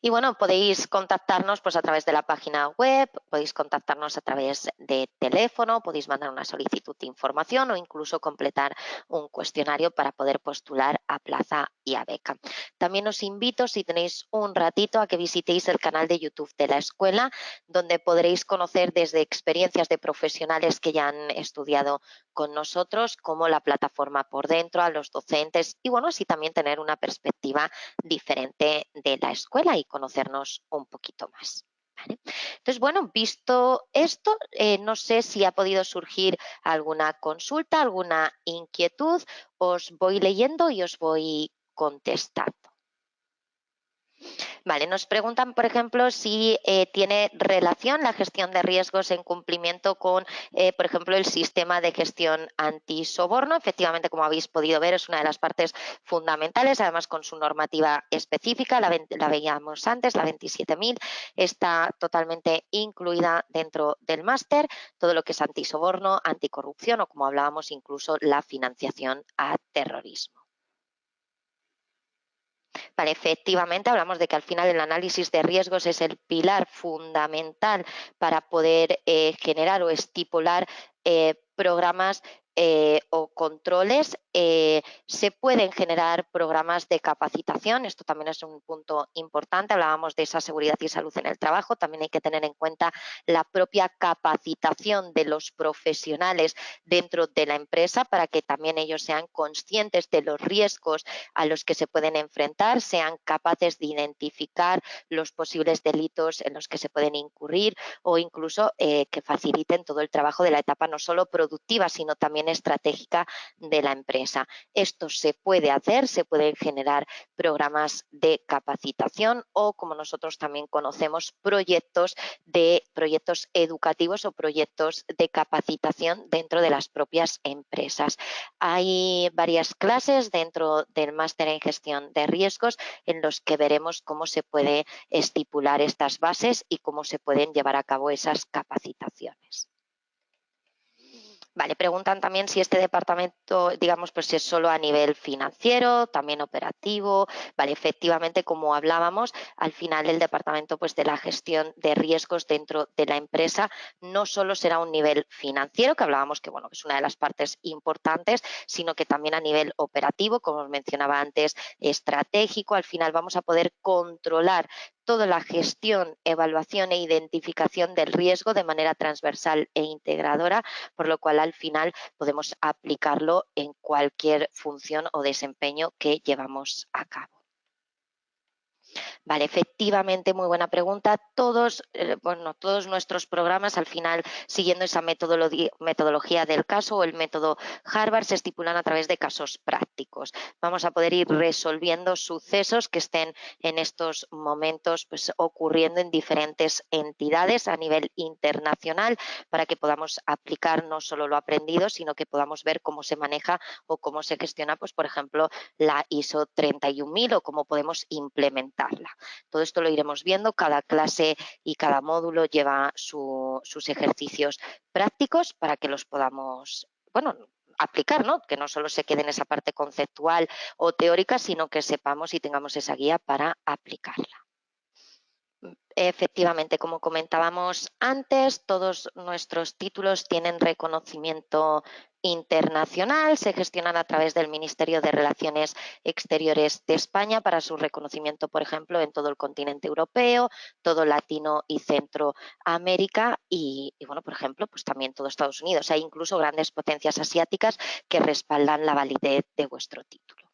A: Y bueno, podéis contactarnos pues a través de la página web, podéis contactarnos a través de teléfono, podéis mandar una solicitud de información o incluso completar un cuestionario para poder postular a plaza y a beca. También os invito, si tenéis un ratito, a que visitéis el canal de YouTube de la escuela, donde podréis conocer desde experiencias de profesionales que ya han estudiado con nosotros, como la plataforma por dentro, a los docentes y bueno, así también tener una perspectiva diferente de la escuela y conocernos un poquito más. ¿Vale? Entonces, bueno, visto esto, no sé si ha podido surgir alguna consulta, alguna inquietud. Os voy leyendo y os voy contestando. Vale, nos preguntan, por ejemplo, si tiene relación la gestión de riesgos en cumplimiento con, por ejemplo, el sistema de gestión antisoborno. Efectivamente, como habéis podido ver, es una de las partes fundamentales, además con su normativa específica, la veíamos antes, la 27.000, está totalmente incluida dentro del máster, todo lo que es antisoborno, anticorrupción o, como hablábamos, incluso la financiación a terrorismo. Vale, efectivamente, hablamos de que al final el análisis de riesgos es el pilar fundamental para poder generar o estipular programas o controles. Se pueden generar programas de capacitación, esto también es un punto importante, hablábamos de esa seguridad y salud en el trabajo, también hay que tener en cuenta la propia capacitación de los profesionales dentro de la empresa para que también ellos sean conscientes de los riesgos a los que se pueden enfrentar, sean capaces de identificar los posibles delitos en los que se pueden incurrir o incluso que faciliten todo el trabajo de la etapa no solo productiva, sino también estratégica de la empresa. Esto se puede hacer, se pueden generar programas de capacitación o, como nosotros también conocemos, proyectos educativos o proyectos de capacitación dentro de las propias empresas. Hay varias clases dentro del máster en gestión de riesgos en los que veremos cómo se puede estipular estas bases y cómo se pueden llevar a cabo esas capacitaciones. Vale, preguntan también si este departamento, digamos, pues si es solo a nivel financiero, también operativo. Vale, efectivamente, como hablábamos, al final el departamento pues de la gestión de riesgos dentro de la empresa no solo será un nivel financiero, que hablábamos que bueno, es una de las partes importantes, sino que también a nivel operativo, como os mencionaba antes, estratégico. Al final vamos a poder controlar toda la gestión, evaluación e identificación del riesgo de manera transversal e integradora, por lo cual al final podemos aplicarlo en cualquier función o desempeño que llevamos a cabo. Vale, efectivamente, muy buena pregunta. Todos nuestros programas, al final, siguiendo esa metodología del caso o el método Harvard, se estipulan a través de casos prácticos. Vamos a poder ir resolviendo sucesos que estén en estos momentos pues, ocurriendo en diferentes entidades a nivel internacional para que podamos aplicar no solo lo aprendido, sino que podamos ver cómo se maneja o cómo se gestiona, pues, por ejemplo, la ISO 31000 o cómo podemos implementarla. Todo esto lo iremos viendo, cada clase y cada módulo lleva sus ejercicios prácticos para que los podamos, bueno, aplicar, ¿no? Que no solo se quede en esa parte conceptual o teórica, sino que sepamos y tengamos esa guía para aplicarla. Efectivamente, como comentábamos antes, todos nuestros títulos tienen reconocimiento internacional, se gestionan a través del Ministerio de Relaciones Exteriores de España para su reconocimiento, por ejemplo, en todo el continente europeo, todo Latino y Centroamérica y bueno, por ejemplo, pues también todo Estados Unidos. Hay incluso grandes potencias asiáticas que respaldan la validez de vuestro título.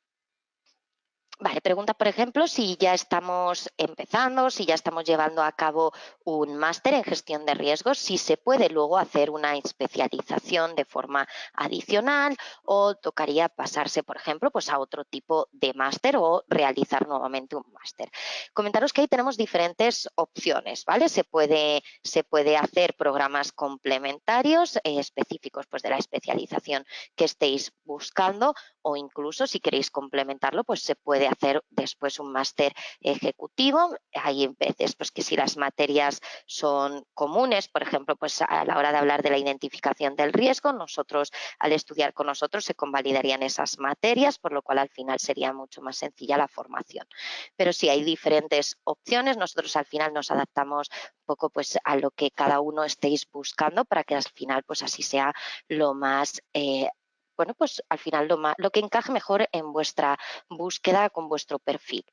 A: Vale, pregunta, por ejemplo, si ya estamos empezando, si ya estamos llevando a cabo un máster en gestión de riesgos, si se puede luego hacer una especialización de forma adicional o tocaría pasarse, por ejemplo, pues a otro tipo de máster o realizar nuevamente un máster. Comentaros que ahí tenemos diferentes opciones, ¿vale? Se puede hacer programas complementarios específicos pues, de la especialización que estéis buscando, o incluso si queréis complementarlo, pues se puede hacer después un máster ejecutivo. Hay veces pues que si las materias son comunes, por ejemplo, pues a la hora de hablar de la identificación del riesgo, nosotros al estudiar con nosotros se convalidarían esas materias, por lo cual al final sería mucho más sencilla la formación. Pero sí hay diferentes opciones, nosotros al final nos adaptamos un poco pues a lo que cada uno estéis buscando para que al final pues así sea lo más bueno, pues al final lo que encaje mejor en vuestra búsqueda con vuestro perfil.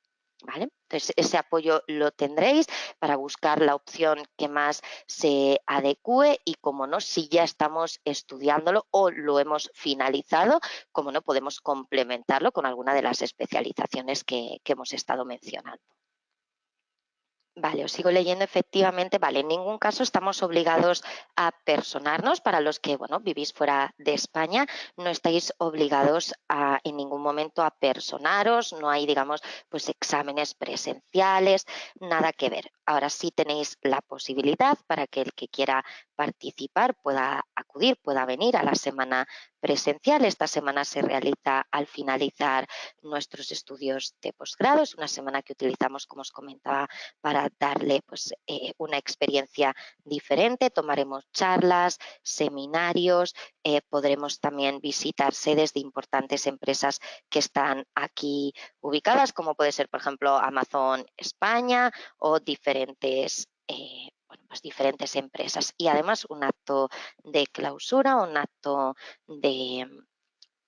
A: ¿Vale? Entonces, ese apoyo lo tendréis para buscar la opción que más se adecue y, como no, si ya estamos estudiándolo o lo hemos finalizado, como no, podemos complementarlo con alguna de las especializaciones que hemos estado mencionando. Vale, os sigo leyendo efectivamente. Vale, en ningún caso estamos obligados a personarnos. Para los que, bueno, vivís fuera de España, no estáis obligados en ningún momento a personaros. No hay, digamos, pues exámenes presenciales, nada que ver. Ahora sí tenéis la posibilidad para que el que quiera participar pueda acudir, pueda venir a la semana presencial. Esta semana se realiza al finalizar nuestros estudios de posgrado. Es una semana que utilizamos, como os comentaba, para darle pues, una experiencia diferente. Tomaremos charlas, seminarios, podremos también visitar sedes de importantes empresas que están aquí ubicadas, como puede ser, por ejemplo, Amazon España o diferentes bueno, pues diferentes empresas. Y además un acto de clausura, un acto de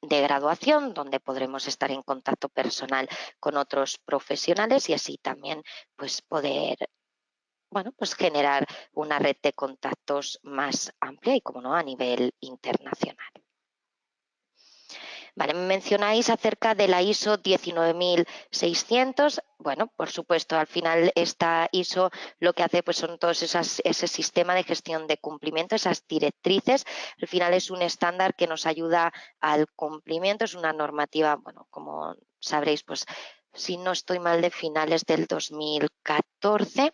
A: graduación, donde podremos estar en contacto personal con otros profesionales y así también pues poder, bueno, pues generar una red de contactos más amplia y, como no, a nivel internacional. Vale, me mencionáis acerca de la ISO 19600. Bueno, por supuesto, al final esta ISO lo que hace pues son todos ese sistema de gestión de cumplimiento, esas directrices. Al final es un estándar que nos ayuda al cumplimiento, es una normativa, bueno, como sabréis, pues si no estoy mal, de finales del 2014.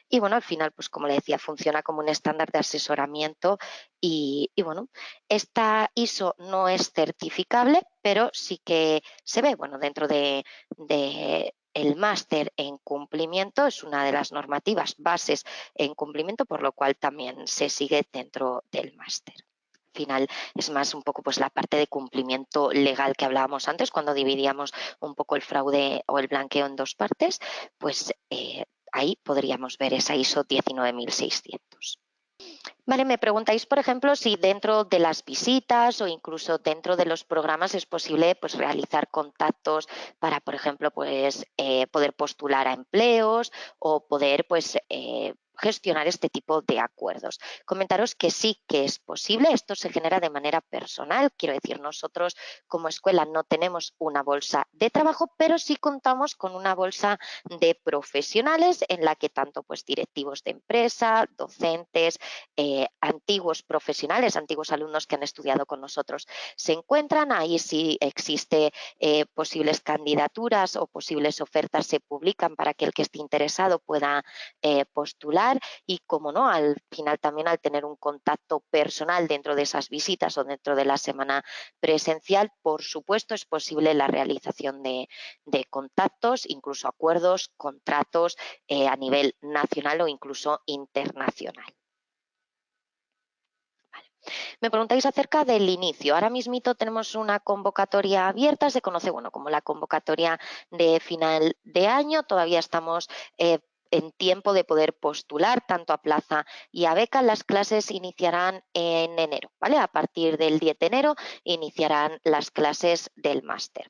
A: Y bueno, al final, pues como le decía, funciona como un estándar de asesoramiento y bueno, esta ISO no es certificable, pero sí que se ve, bueno, dentro de el máster en cumplimiento, es una de las normativas bases en cumplimiento, por lo cual también se sigue dentro del máster. Al final es más un poco pues la parte de cumplimiento legal que hablábamos antes, cuando dividíamos un poco el fraude o el blanqueo en dos partes, pues ahí podríamos ver esa ISO 19600. Vale, me preguntáis, por ejemplo, si dentro de las visitas o incluso dentro de los programas es posible pues, realizar contactos para, por ejemplo, pues, poder postular a empleos o poder pues, gestionar este tipo de acuerdos. Comentaros que sí que es posible, esto se genera de manera personal, quiero decir, nosotros como escuela no tenemos una bolsa de trabajo, pero sí contamos con una bolsa de profesionales en la que tanto pues, directivos de empresa, docentes, antiguos profesionales, antiguos alumnos que han estudiado con nosotros se encuentran. Ahí sí existe posibles candidaturas o posibles ofertas se publican para que el que esté interesado pueda postular y, como no, al final también al tener un contacto personal dentro de esas visitas o dentro de la semana presencial, por supuesto es posible la realización de contactos, incluso acuerdos, contratos a nivel nacional o incluso internacional. Me preguntáis acerca del inicio. Ahora mismito tenemos una convocatoria abierta, se conoce bueno, como la convocatoria de final de año. Todavía estamos en tiempo de poder postular tanto a plaza y a beca. Las clases iniciarán en enero, ¿vale? A partir del 10 de enero iniciarán las clases del máster.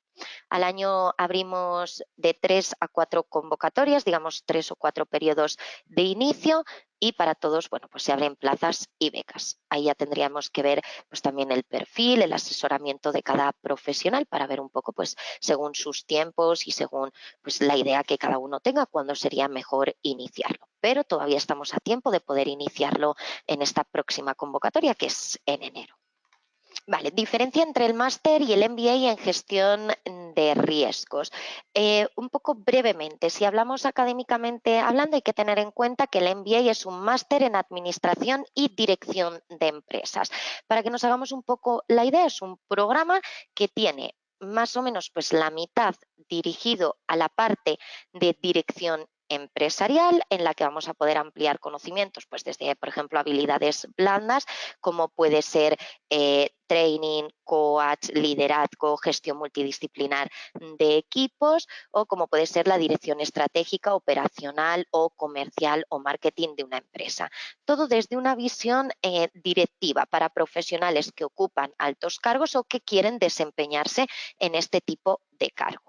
A: Al año abrimos de 3 a 4 convocatorias, digamos 3 o 4 periodos de inicio. y para todos, bueno, pues se abren plazas y becas. Ahí ya tendríamos que ver pues también el perfil, el asesoramiento de cada profesional para ver un poco pues según sus tiempos y según pues la idea que cada uno tenga cuándo sería mejor iniciarlo. Pero todavía estamos a tiempo de poder iniciarlo en esta próxima convocatoria que es en enero. Vale, diferencia entre el máster y el MBA en gestión de riesgos. Un poco brevemente, si hablamos académicamente hablando, hay que tener en cuenta que el MBA es un máster en administración y dirección de empresas. Para que nos hagamos un poco la idea, es un programa que tiene más o menos pues la mitad dirigido a la parte de dirección empresarial, en la que vamos a poder ampliar conocimientos, pues desde, por ejemplo, habilidades blandas, como puede ser training, coach, liderazgo, gestión multidisciplinar de equipos, o como puede ser la dirección estratégica, operacional o comercial o marketing de una empresa. Todo desde una visión directiva para profesionales que ocupan altos cargos o que quieren desempeñarse en este tipo de cargo.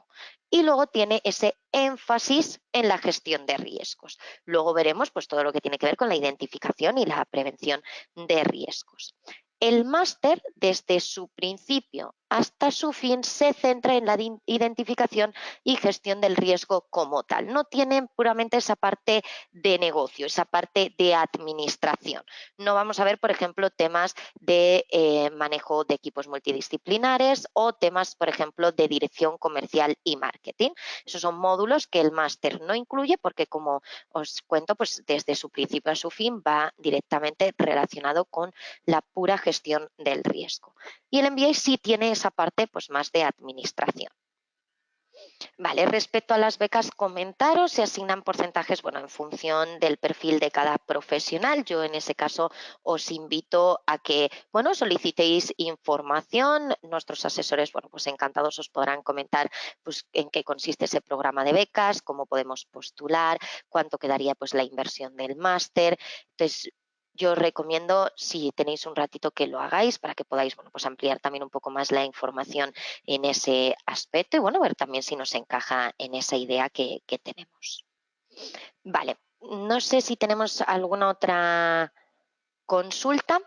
A: Y luego tiene ese énfasis en la gestión de riesgos. Luego veremos pues, todo lo que tiene que ver con la identificación y la prevención de riesgos. El máster, desde su principio hasta su fin, se centra en la identificación y gestión del riesgo como tal. No tienen puramente esa parte de negocio, esa parte de administración. No vamos a ver, por ejemplo, temas de manejo de equipos multidisciplinares o temas, por ejemplo, de dirección comercial y marketing. Esos son módulos que el máster no incluye porque, como os cuento, pues desde su principio a su fin va directamente relacionado con la pura gestión del riesgo. Y el MBA sí tiene esa parte pues, más de administración. Vale, respecto a las becas, comentaros, se asignan porcentajes, bueno, en función del perfil de cada profesional. Yo en ese caso os invito a que, bueno, solicitéis información. Nuestros asesores, bueno, pues encantados os podrán comentar pues en qué consiste ese programa de becas, cómo podemos postular, cuánto quedaría pues la inversión del máster. Entonces, yo os recomiendo, si tenéis un ratito, que lo hagáis para que podáis, bueno, pues ampliar también un poco más la información en ese aspecto y bueno, ver también si nos encaja en esa idea que tenemos. Vale, no sé si tenemos alguna otra consulta.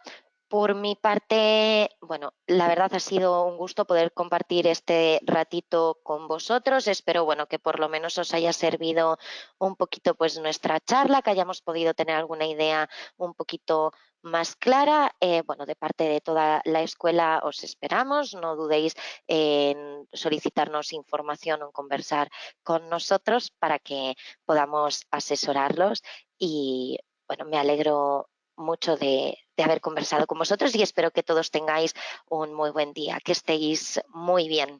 A: Por mi parte, bueno, la verdad ha sido un gusto poder compartir este ratito con vosotros. Espero, bueno, que por lo menos os haya servido un poquito pues nuestra charla, que hayamos podido tener alguna idea un poquito más clara. Bueno, de parte de toda la escuela os esperamos. No dudéis en solicitarnos información o en conversar con nosotros para que podamos asesorarlos y bueno, me alegro mucho de haber conversado con vosotros y espero que todos tengáis un muy buen día, que estéis muy bien.